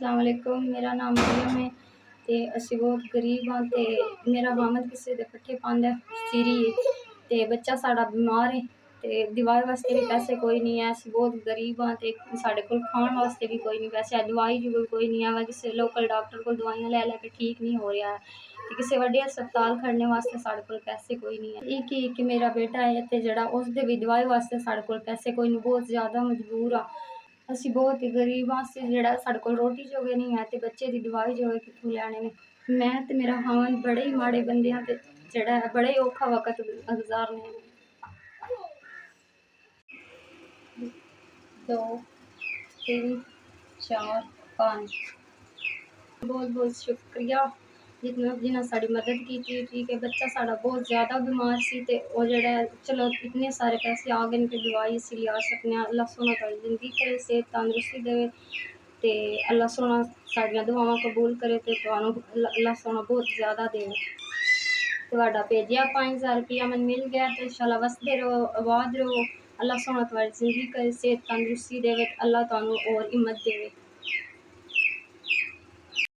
अस्सलाम वालेकुम। मेरा नाम मरियम है ते असी बहुत गरीब हाँ ते मेरा मामद किसी दे पट्ठे पांदा सीरी ते बच्चा साड़ा बीमार है ते दवाई वास्ते भी पैसे कोई नहीं है। असी बहुत गरीब हाँ ते साढ़े कोल खाण वास्ते भी कोई नहीं पैसे, दवाई भी कोई नहीं है। किसी लोकल डॉक्टर को दवाइयां लै लैके ठीक नहीं हो रहा है ते किसी वड्डे हस्पताल खड़ने वास्ते साढ़े कोल पैसे कोई नहीं है। एक मेरा बेटा है ते जड़ा उसदे भी दवाई वास्ते साढ़े कोल पैसे कोई नहीं, बहुत ज़्यादा मजबूर हाँ। असी बहुत ही गरीब हाँ, जड़ा साढ़े कोल रोटी जोगे नहीं है ते बच्चे की दवाई जोगे कित्थों लैने ने। मैं ते मेरा हामद बड़े ही माड़े बंदे हाँ ते जड़ा बड़ा ही औखा वक्त गुजारने। 2 3 4 5 बहुत बहुत शुक्रिया जिन्हें साड़ी मदद की थी। ठीक है, बच्चा साड़ा बहुत ज़्यादा बीमार सी ते वो जड़ा चलो इतने सारे पैसे आ गए कि दवाई असी लिया सकने। अल्लाह सोना तुहाडी जिंदगी करे, सेहत तंदुरुस्ती देवे ते अल्लाह सोना साड़ियां दुआवां कबूल करे ते तुहानू अल्लाह सोना बहुत ज़्यादा देवे। तुहाडा भेजिया 5000 रुपया मन मिल गया तो इंशाल्लाह वसदे रहो, आबाद रहो। अल्लाह सोना तुहाडी जिंदगी करे, सेहत तंदुरुस्ती देवे, अल्लाह तुहानू और हिम्मत देवे।